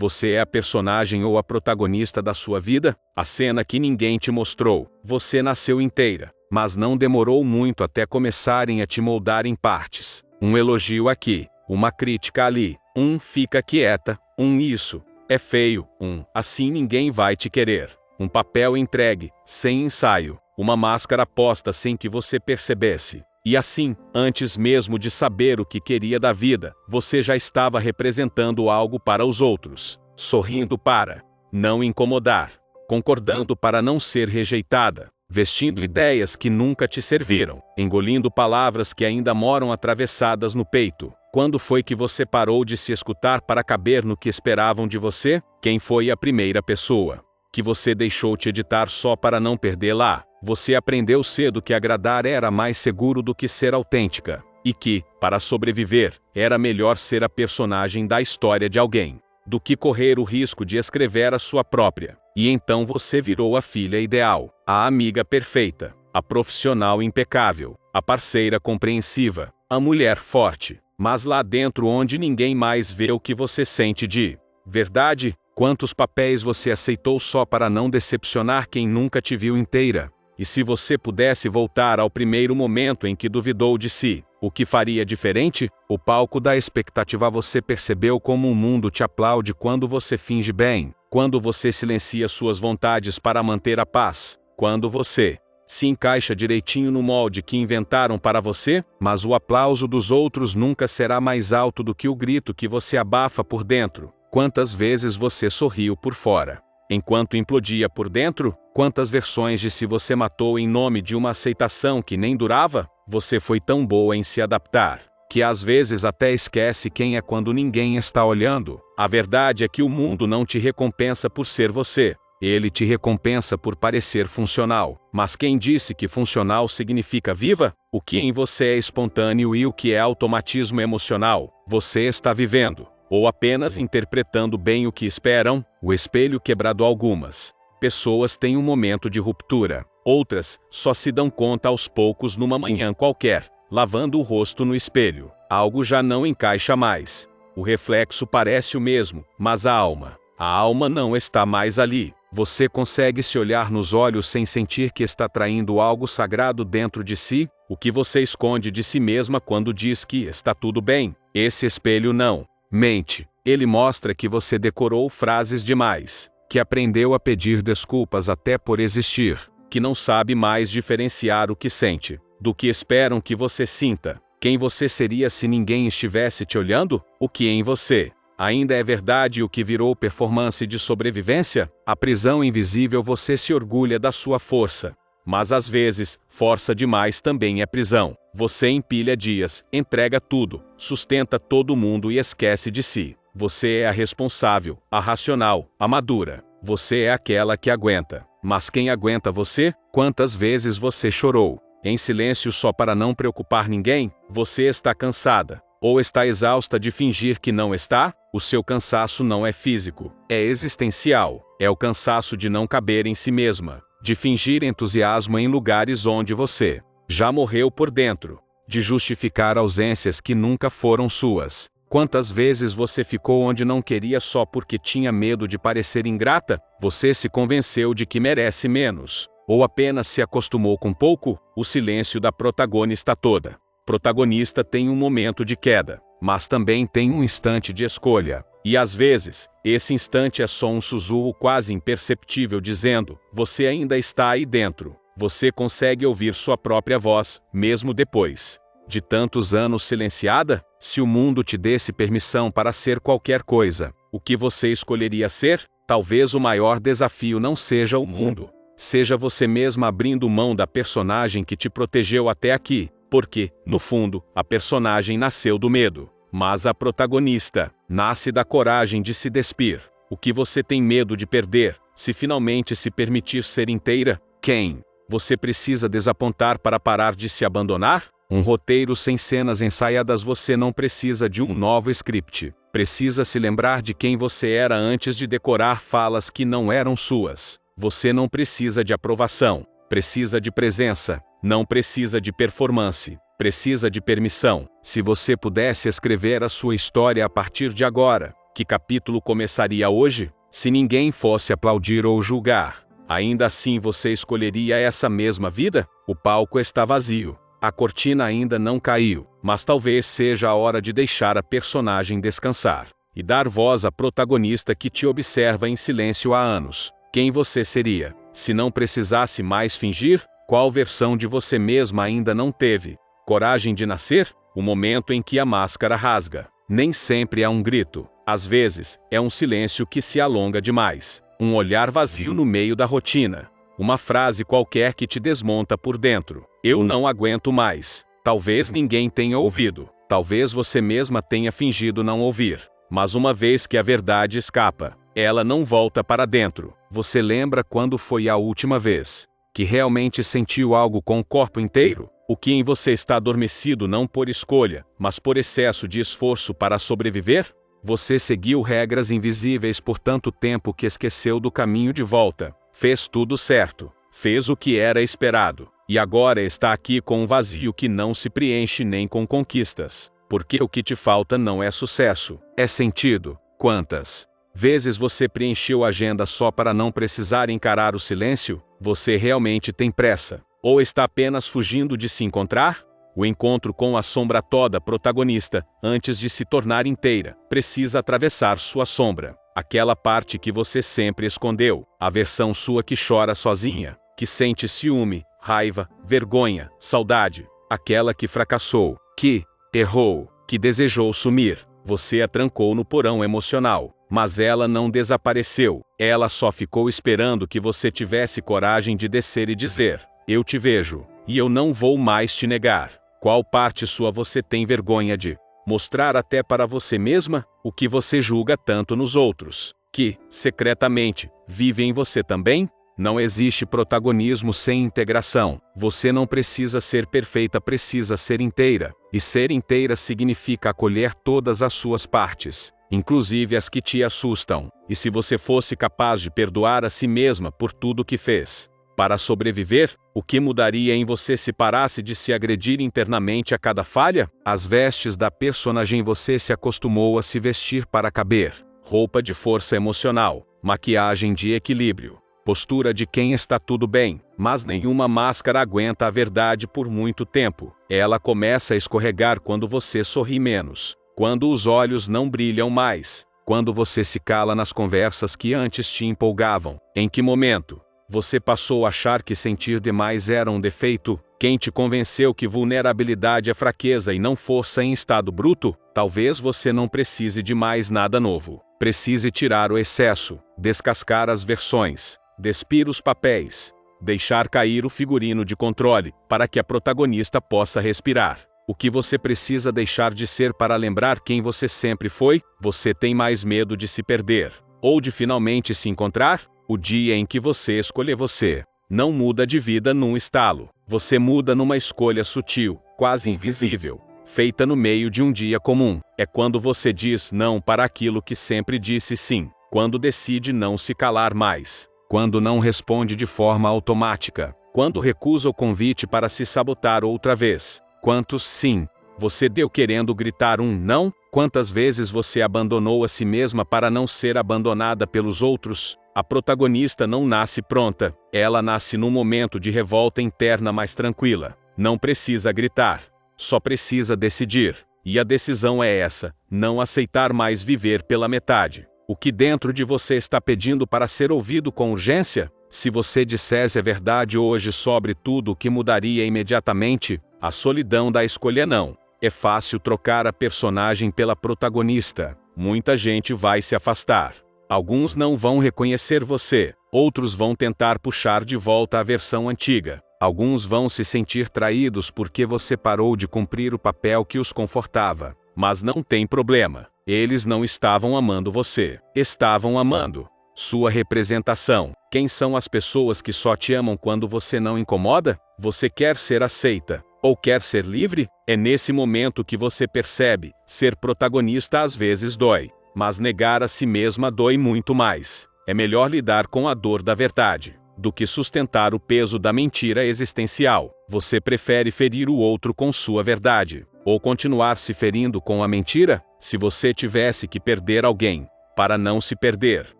Você é a personagem ou a protagonista da sua vida? A cena que ninguém te mostrou. Você nasceu inteira, mas não demorou muito até começarem a te moldar em partes. Um elogio aqui, uma crítica ali, fica quieta, isso é feio, assim ninguém vai te querer. Um papel entregue, sem ensaio, uma máscara posta sem que você percebesse. E assim, antes mesmo de saber o que queria da vida, você já estava representando algo para os outros, sorrindo para não incomodar, concordando para não ser rejeitada, vestindo ideias que nunca te serviram, engolindo palavras que ainda moram atravessadas no peito. Quando foi que você parou de se escutar para caber no que esperavam de você? Quem foi a primeira pessoa que você deixou te editar só para não perdê-la? Você aprendeu cedo que agradar era mais seguro do que ser autêntica, e que, para sobreviver, era melhor ser a personagem da história de alguém, do que correr o risco de escrever a sua própria. E então você virou a filha ideal, a amiga perfeita, a profissional impecável, a parceira compreensiva, a mulher forte. Mas lá dentro onde ninguém mais vê o que você sente de verdade, quantos papéis você aceitou só para não decepcionar quem nunca te viu inteira? E se você pudesse voltar ao primeiro momento em que duvidou de si, o que faria diferente? O palco da expectativa. Você percebeu como o mundo te aplaude quando você finge bem, quando você silencia suas vontades para manter a paz, quando você se encaixa direitinho no molde que inventaram para você, mas o aplauso dos outros nunca será mais alto do que o grito que você abafa por dentro. Quantas vezes você sorriu por fora, enquanto implodia por dentro? Quantas versões de si você matou em nome de uma aceitação que nem durava? Você foi tão boa em se adaptar, que às vezes até esquece quem é quando ninguém está olhando. A verdade é que o mundo não te recompensa por ser você. Ele te recompensa por parecer funcional. Mas quem disse que funcional significa viva? O que em você é espontâneo e o que é automatismo emocional? Você está vivendo, ou apenas interpretando bem o que esperam? O espelho quebrado. Algumas pessoas têm um momento de ruptura. Outras só se dão conta aos poucos numa manhã qualquer, lavando o rosto no espelho. Algo já não encaixa mais. O reflexo parece o mesmo, mas a alma não está mais ali. Você consegue se olhar nos olhos sem sentir que está traindo algo sagrado dentro de si? O que você esconde de si mesma quando diz que está tudo bem? Esse espelho não mente. Ele mostra que você decorou frases demais, que aprendeu a pedir desculpas até por existir, que não sabe mais diferenciar o que sente do que esperam que você sinta. Quem você seria se ninguém estivesse te olhando? O que em você ainda é verdade? O que virou performance de sobrevivência? A prisão invisível. Você se orgulha da sua força, mas às vezes, força demais também é prisão. Você empilha dias, entrega tudo, sustenta todo mundo e esquece de si. Você é a responsável, a racional, a madura. Você é aquela que aguenta. Mas quem aguenta você? Quantas vezes você chorou em silêncio só para não preocupar ninguém? Você está cansada, ou está exausta de fingir que não está? O seu cansaço não é físico, é existencial. É o cansaço de não caber em si mesma, de fingir entusiasmo em lugares onde você já morreu por dentro, de justificar ausências que nunca foram suas. Quantas vezes você ficou onde não queria só porque tinha medo de parecer ingrata? Você se convenceu de que merece menos, ou apenas se acostumou com pouco? O silêncio da protagonista. Toda protagonista tem um momento de queda, mas também tem um instante de escolha. E às vezes, esse instante é só um sussurro quase imperceptível dizendo: você ainda está aí dentro. Você consegue ouvir sua própria voz, mesmo depois de tantos anos silenciada? Se o mundo te desse permissão para ser qualquer coisa, o que você escolheria ser? Talvez o maior desafio não seja o mundo, seja você mesma abrindo mão da personagem que te protegeu até aqui, porque, no fundo, a personagem nasceu do medo, mas a protagonista nasce da coragem de se despir. O que você tem medo de perder, se finalmente se permitir ser inteira? Quem você precisa desapontar para parar de se abandonar? Um roteiro sem cenas ensaiadas. Você não precisa de um novo script. Precisa se lembrar de quem você era antes de decorar falas que não eram suas. Você não precisa de aprovação. Precisa de presença. Não precisa de performance. Precisa de permissão. Se você pudesse escrever a sua história a partir de agora, Que capítulo começaria hoje? Se ninguém fosse aplaudir ou julgar, ainda assim você escolheria essa mesma vida? O palco está vazio. A cortina ainda não caiu, mas talvez seja a hora de deixar a personagem descansar e dar voz à protagonista que te observa em silêncio há anos. Quem você seria, se não precisasse mais fingir? Qual versão de você mesma ainda não teve coragem de nascer? O momento em que a máscara rasga. Nem sempre é um grito. Às vezes, é um silêncio que se alonga demais. Um olhar vazio no meio da rotina. Uma frase qualquer que te desmonta por dentro. Eu não aguento mais. Talvez ninguém tenha ouvido. Talvez você mesma tenha fingido não ouvir. Mas uma vez que a verdade escapa, ela não volta para dentro. Você lembra quando foi a última vez que realmente sentiu algo com o corpo inteiro? O que em você está adormecido não por escolha, mas por excesso de esforço para sobreviver? Você seguiu regras invisíveis por tanto tempo que esqueceu do caminho de volta. Fez tudo certo. Fez o que era esperado. E agora está aqui com um vazio que não se preenche nem com conquistas. Porque o que te falta não é sucesso, é sentido. Quantas vezes você preencheu a agenda só para não precisar encarar o silêncio? Você realmente tem pressa? Ou está apenas fugindo de se encontrar? O encontro com a sombra toda protagonista, antes de se tornar inteira, precisa atravessar sua sombra. Aquela parte que você sempre escondeu. A versão sua que chora sozinha, que sente ciúme, raiva, vergonha, saudade. Aquela que fracassou, que errou, que desejou sumir. Você a trancou no porão emocional. Mas ela não desapareceu. Ela só ficou esperando que você tivesse coragem de descer e dizer: eu te vejo, e eu não vou mais te negar. Qual parte sua você tem vergonha de mostrar até para você mesma? O que você julga tanto nos outros, que, secretamente, vive em você também? Não existe protagonismo sem integração. Você não precisa ser perfeita, precisa ser inteira. E ser inteira significa acolher todas as suas partes, inclusive as que te assustam. E se você fosse capaz de perdoar a si mesma por tudo que fez para sobreviver, o que mudaria em você se parasse de se agredir internamente a cada falha? As vestes da personagem você se acostumou a se vestir para caber. Roupa de força emocional, maquiagem de equilíbrio, postura de quem está tudo bem. Mas nenhuma máscara aguenta a verdade por muito tempo. Ela começa a escorregar quando você sorri menos, quando os olhos não brilham mais, quando você se cala nas conversas que antes te empolgavam. Em que momento você passou a achar que sentir demais era um defeito? Quem te convenceu que vulnerabilidade é fraqueza e não força em estado bruto? Talvez você não precise de mais nada novo. Precise tirar o excesso, descascar as versões, despir os papéis, deixar cair o figurino de controle, para que a protagonista possa respirar. O que você precisa deixar de ser para lembrar quem você sempre foi? Você tem mais medo de se perder, ou de finalmente se encontrar? O dia em que você escolher você, não muda de vida num estalo. Você muda numa escolha sutil, quase invisível, feita no meio de um dia comum. É quando você diz não para aquilo que sempre disse sim. Quando decide não se calar mais. Quando não responde de forma automática. Quando recusa o convite para se sabotar outra vez. Quantos sim você deu querendo gritar um não? Quantas vezes você abandonou a si mesma para não ser abandonada pelos outros? A protagonista não nasce pronta, ela nasce num momento de revolta interna mais tranquila. Não precisa gritar, só precisa decidir. E a decisão é essa: não aceitar mais viver pela metade. O que dentro de você está pedindo para ser ouvido com urgência? Se você dissesse a verdade hoje sobre tudo o que mudaria imediatamente, a solidão da escolha não. É fácil trocar a personagem pela protagonista. Muita gente vai se afastar. Alguns não vão reconhecer você, outros vão tentar puxar de volta a versão antiga. Alguns vão se sentir traídos porque você parou de cumprir o papel que os confortava. Mas não tem problema, eles não estavam amando você, estavam amando sua representação. Quem são as pessoas que só te amam quando você não incomoda? Você quer ser aceita, ou quer ser livre? É nesse momento que você percebe, ser protagonista às vezes dói. Mas negar a si mesma dói muito mais. É melhor lidar com a dor da verdade do que sustentar o peso da mentira existencial. Você prefere ferir o outro com sua verdade, Ou continuar se ferindo com a mentira? Se você tivesse que perder alguém, para não se perder,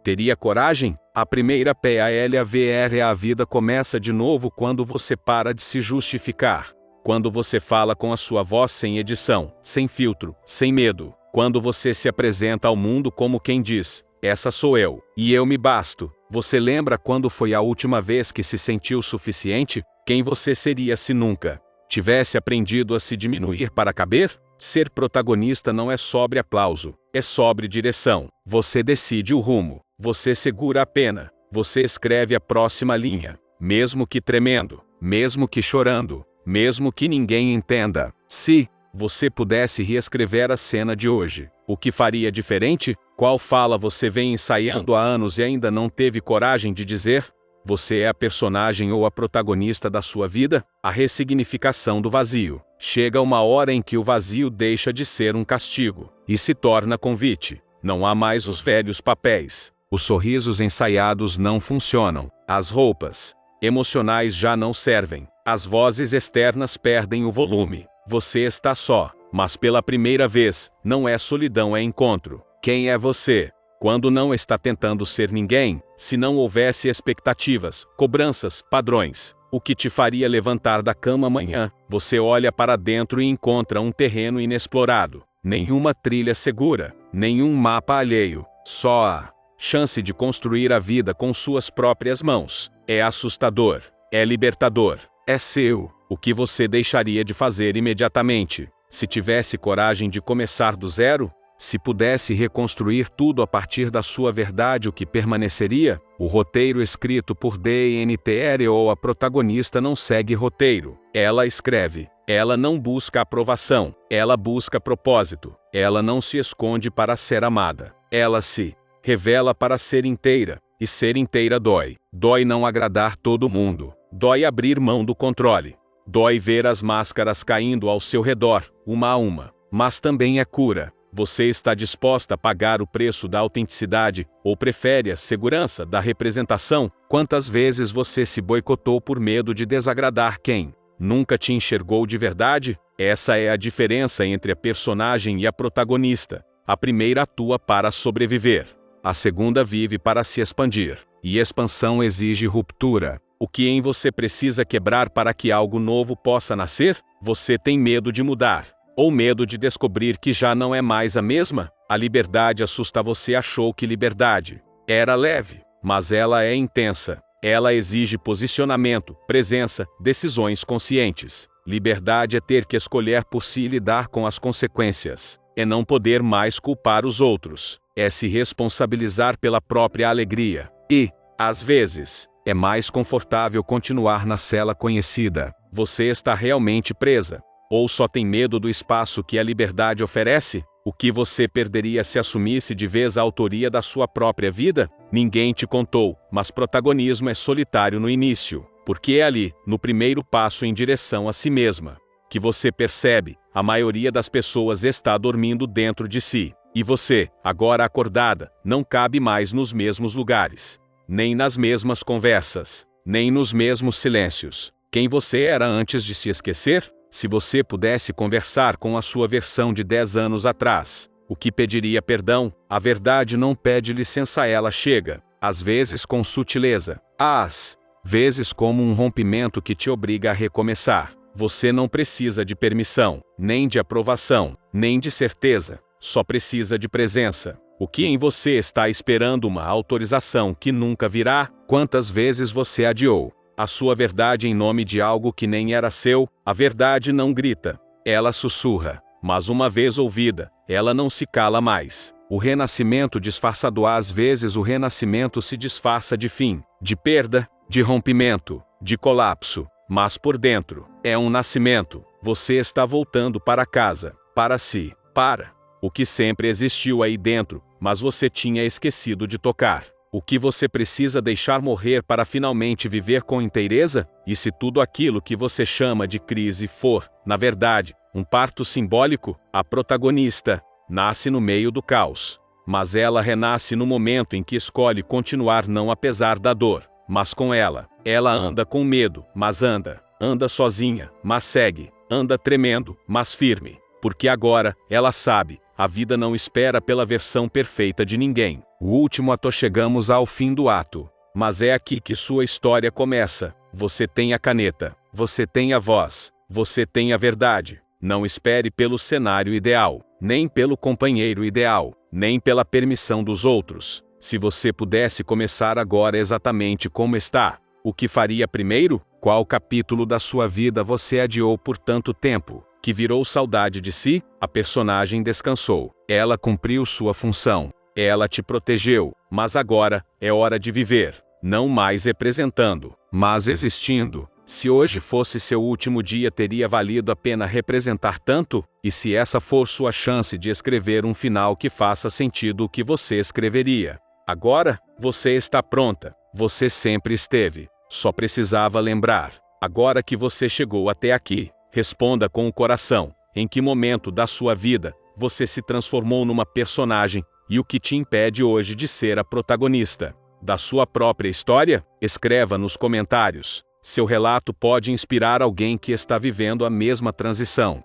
teria coragem? A primeira palavra a vida começa de novo quando você para de se justificar. Quando você fala com a sua voz sem edição, sem filtro, sem medo. Quando você se apresenta ao mundo como quem diz: essa sou eu, e eu me basto. Você lembra quando foi a última vez que se sentiu suficiente? Quem você seria se nunca tivesse aprendido a se diminuir para caber? Ser protagonista não é sobre aplauso, é sobre direção. Você decide o rumo, você segura a pena, você escreve a próxima linha, mesmo que tremendo, mesmo que chorando, mesmo que ninguém entenda. Se você pudesse reescrever a cena de hoje, o que faria diferente? Qual fala você vem ensaiando há anos e ainda não teve coragem de dizer? Você é a personagem ou a protagonista da sua vida? A ressignificação do vazio. Chega uma hora em que o vazio deixa de ser um castigo e se torna convite. Não há mais os velhos papéis. Os sorrisos ensaiados não funcionam. As roupas emocionais já não servem. As vozes externas perdem o volume. Você está só, mas pela primeira vez, não é solidão, é encontro. Quem é você? Quando não está tentando ser ninguém, se não houvesse expectativas, cobranças, padrões, o que te faria levantar da cama amanhã? Você olha para dentro e encontra um terreno inexplorado. Nenhuma trilha segura, nenhum mapa alheio, só a chance de construir a vida com suas próprias mãos. É assustador, é libertador, é seu. O que você deixaria de fazer imediatamente? Se tivesse coragem de começar do zero? Se pudesse reconstruir tudo a partir da sua verdade, o que permaneceria? O roteiro escrito por DNTR ou a protagonista não segue roteiro. Ela escreve. Ela não busca aprovação. Ela busca propósito. Ela não se esconde para ser amada. Ela se revela para ser inteira. E ser inteira dói. Dói não agradar todo mundo. Dói abrir mão do controle. Dói ver as máscaras caindo ao seu redor, uma a uma. Mas também é cura. Você está disposta a pagar o preço da autenticidade, ou prefere a segurança da representação? Quantas vezes você se boicotou por medo de desagradar quem nunca te enxergou de verdade? Essa é a diferença entre a personagem e a protagonista. A primeira atua para sobreviver. A segunda vive para se expandir. E expansão exige ruptura. O que em você precisa quebrar para que algo novo possa nascer? Você tem medo de mudar. Ou medo de descobrir que já não é mais a mesma? A liberdade assusta. Você achou que liberdade era leve, mas ela é intensa. Ela exige posicionamento, presença, decisões conscientes. Liberdade é ter que escolher por si e lidar com as consequências. É não poder mais culpar os outros. É se responsabilizar pela própria alegria. E, às vezes, é mais confortável continuar na cela conhecida. Você está realmente presa. Ou só tem medo do espaço que a liberdade oferece? O que você perderia se assumisse de vez a autoria da sua própria vida? Ninguém te contou, mas protagonismo é solitário no início, porque é ali, no primeiro passo em direção a si mesma, que você percebe, a maioria das pessoas está dormindo dentro de si. E você, agora acordada, não cabe mais nos mesmos lugares, nem nas mesmas conversas, nem nos mesmos silêncios. Quem você era antes de se esquecer? Se você pudesse conversar com a sua versão de 10 anos atrás, o que pediria perdão? A verdade não pede licença, ela chega, às vezes com sutileza, às vezes como um rompimento que te obriga a recomeçar. Você não precisa de permissão, nem de aprovação, nem de certeza, só precisa de presença. O que em você está esperando uma autorização que nunca virá? Quantas vezes você adiou a sua verdade em nome de algo que nem era seu? A verdade não grita, ela sussurra, mas uma vez ouvida, ela não se cala mais. O renascimento disfarçado, às vezes o renascimento se disfarça de fim, de perda, de rompimento, de colapso, mas por dentro, é um nascimento. Você está voltando para casa, para si, para o que sempre existiu aí dentro, mas você tinha esquecido de tocar. O que você precisa deixar morrer para finalmente viver com inteireza? E se tudo aquilo que você chama de crise for, na verdade, um parto simbólico? A protagonista nasce no meio do caos, mas ela renasce no momento em que escolhe continuar, não apesar da dor, mas com ela. Ela anda com medo, mas anda sozinha, mas segue, anda tremendo, mas firme. porque agora, ela sabe, a vida não espera pela versão perfeita de ninguém. O último ato, chegamos ao fim do ato. Mas é aqui que sua história começa. Você tem a caneta, você tem a voz, você tem a verdade. Não espere pelo cenário ideal, nem pelo companheiro ideal, nem pela permissão dos outros. Se você pudesse começar agora exatamente como está, o que faria primeiro? Qual capítulo da sua vida você adiou por tanto tempo, que virou saudade de si? A personagem descansou. Ela cumpriu sua função. Ela te protegeu. Mas agora, é hora de viver. Não mais representando, mas existindo. Se hoje fosse seu último dia, teria valido a pena representar tanto? E se essa for sua chance de escrever um final que faça sentido, o que você escreveria? Agora, você está pronta. Você sempre esteve. Só precisava lembrar. Agora que você chegou até aqui, responda com o coração. Em que momento da sua vida você se transformou numa personagem? E o que te impede hoje de ser a protagonista da sua própria história? Escreva nos comentários. Seu relato pode inspirar alguém que está vivendo a mesma transição.